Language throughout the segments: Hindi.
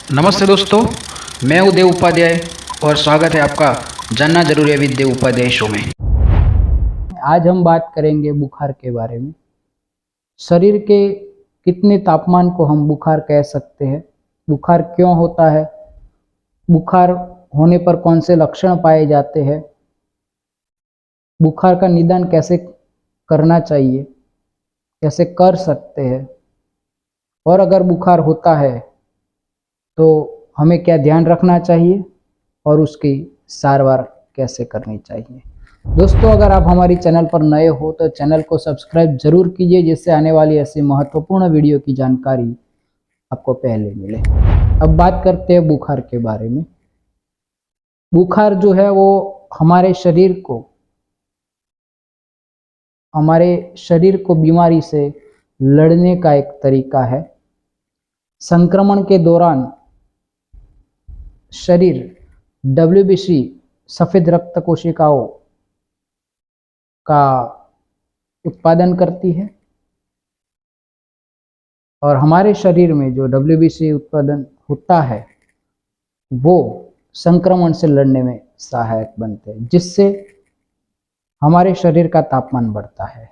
नमस्ते दोस्तों, मैं हूँ देव उपाध्याय और स्वागत है आपका जानना जरूरी है विद देव उपाध्याय शो में। आज हम बात करेंगे बुखार के बारे में। शरीर के कितने तापमान को हम बुखार कह सकते हैं, बुखार क्यों होता है, बुखार होने पर कौन से लक्षण पाए जाते हैं, बुखार का निदान कैसे करना चाहिए, कैसे कर सकते हैं, और अगर बुखार होता है तो हमें क्या ध्यान रखना चाहिए और उसकी सारवार कैसे करनी चाहिए। दोस्तों, अगर आप हमारी चैनल पर नए हो तो चैनल को सब्सक्राइब जरूर कीजिए, जिससे आने वाली ऐसी महत्वपूर्ण वीडियो की जानकारी आपको पहले मिले। अब बात करते हैं बुखार के बारे में। बुखार जो है वो हमारे शरीर को बीमारी से लड़ने का एक तरीका है। संक्रमण के दौरान शरीर WBC सफेद रक्त कोशिकाओं का उत्पादन करती है और हमारे शरीर में जो WBC उत्पादन होता है वो संक्रमण से लड़ने में सहायक बनते हैं, जिससे हमारे शरीर का तापमान बढ़ता है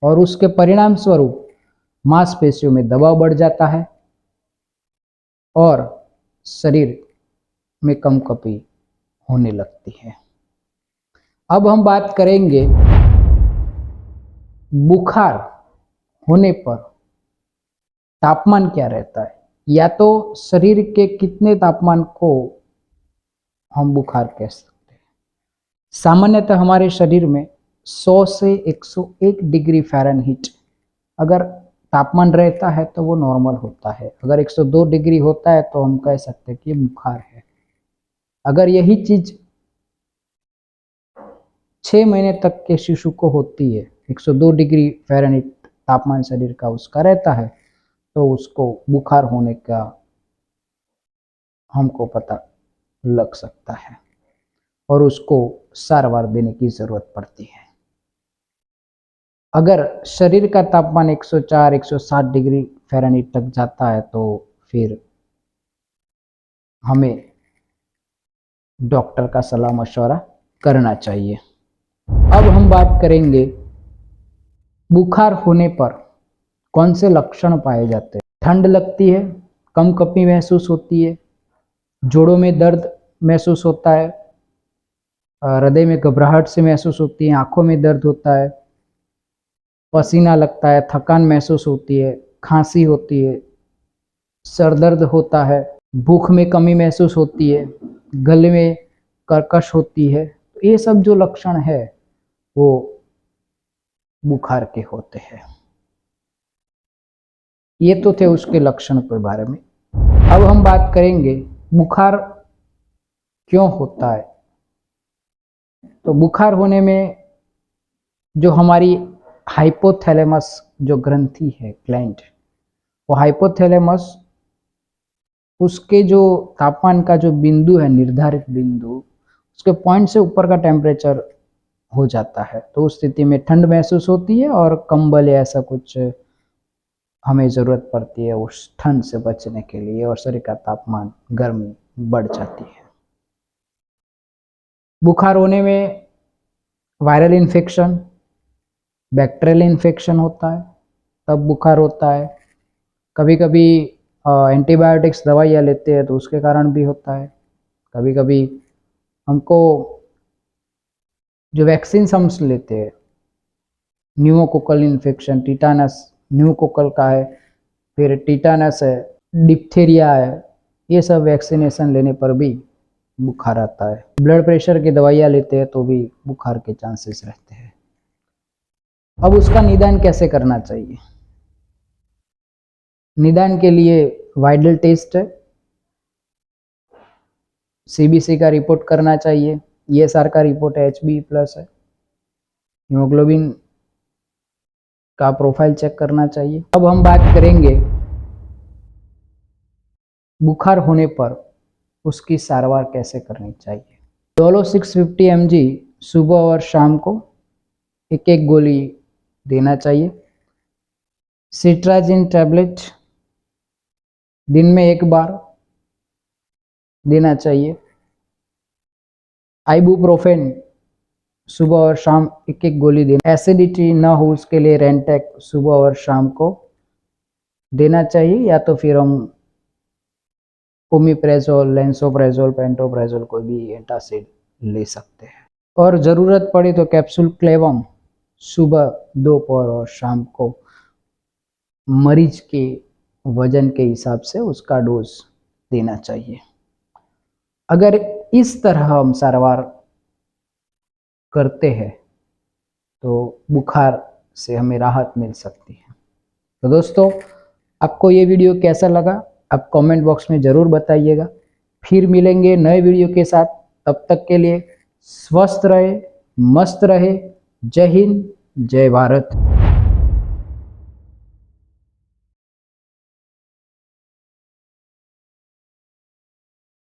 और उसके परिणाम स्वरूप मांसपेशियों में दबाव बढ़ जाता है और शरीर में कंपकपी होने लगती है। अब हम बात करेंगे बुखार होने पर तापमान क्या रहता है, या तो शरीर के कितने तापमान को हम बुखार कह सकते हैं। सामान्यतः हमारे शरीर में 100 से 101 डिग्री फ़ारेनहीट अगर तापमान रहता है तो वो नॉर्मल होता है। अगर 102 डिग्री होता है तो हम कह सकते हैं कि बुखार है। अगर यही चीज 6 महीने तक के शिशु को होती है, 102 डिग्री फ़ारेनहीट तापमान शरीर का उसका रहता है, तो उसको बुखार होने का हमको पता लग सकता है और उसको सारवार देने की जरूरत पड़ती है। अगर शरीर का तापमान 104 107 डिग्री फ़ारेनहीट तक जाता है तो फिर हमें डॉक्टर का सलाह मशवरा करना चाहिए। अब हम बात करेंगे बुखार होने पर कौन से लक्षण पाए जाते हैं। ठंड लगती है, कंपकपी महसूस होती है, जोड़ों में दर्द महसूस होता है, हृदय में घबराहट से महसूस होती है, आंखों में दर्द होता है, पसीना लगता है, थकान महसूस होती है, खांसी होती है, सर दर्द होता है, भूख में कमी महसूस होती है, गले में कर्कश होती है। तो ये सब जो लक्षण है वो बुखार के होते हैं। ये तो थे उसके लक्षण के बारे में। अब हम बात करेंगे बुखार क्यों होता है। तो बुखार होने में जो हमारी हाइपोथैलेमस जो ग्रंथि है, ग्लैंड, वो हाइपोथैलेमस उसके जो तापमान का जो बिंदु है, निर्धारित बिंदु, उसके पॉइंट से ऊपर का टेम्परेचर हो जाता है, तो उस स्थिति में ठंड महसूस होती है और कंबल या ऐसा कुछ हमें ज़रूरत पड़ती है उस ठंड से बचने के लिए, और शरीर का तापमान, गर्मी बढ़ जाती है। बुखार होने में वायरल इन्फेक्शन, बैक्टीरियल इन्फेक्शन होता है, तब बुखार होता है। कभी कभी एंटीबायोटिक्स दवाइयाँ लेते हैं तो उसके कारण भी होता है। कभी कभी हमको जो वैक्सीन हम लेते हैं, न्यूमोकोकल इन्फेक्शन, टीटानस न्यूमोकोकल का है, फिर टीटानस है, डिप्थीरिया है, ये सब वैक्सीनेशन लेने पर भी बुखार आता है। ब्लड प्रेशर की दवाइयाँ लेते हैं तो भी बुखार के चांसेस रहते हैं। अब उसका निदान कैसे करना चाहिए। निदान के लिए वाइडल टेस्ट है, CBC का रिपोर्ट करना चाहिए, ESR का रिपोर्ट है, HB+ है, हीमोग्लोबिन का प्रोफाइल चेक करना चाहिए। अब हम बात करेंगे बुखार होने पर उसकी सारवार कैसे करनी चाहिए। डोलो 650 mg सुबह और शाम को एक एक गोली देना चाहिए। सिट्राजिन टैबलेट दिन में एक बार देना चाहिए। आइबुप्रोफेन सुबह और शाम एक एक गोली देना। एसिडिटी ना हो उसके लिए रेंटेक सुबह और शाम को देना चाहिए, या तो फिर हम ओमिप्रेजोल, लेंसोप्रेजोल, पेंटोप्रेजोल कोई भी एंटासिड ले सकते हैं। और ज़रूरत पड़े तो कैप्सूल क्लेवम सुबह, दोपहर और शाम को मरीज के वजन के हिसाब से उसका डोज देना चाहिए। अगर इस तरह हम सारवार करते हैं तो बुखार से हमें राहत मिल सकती है। तो दोस्तों, आपको ये वीडियो कैसा लगा आप कमेंट बॉक्स में ज़रूर बताइएगा। फिर मिलेंगे नए वीडियो के साथ, तब तक के लिए स्वस्थ रहे, मस्त रहे। जय हिंद, जय भारत।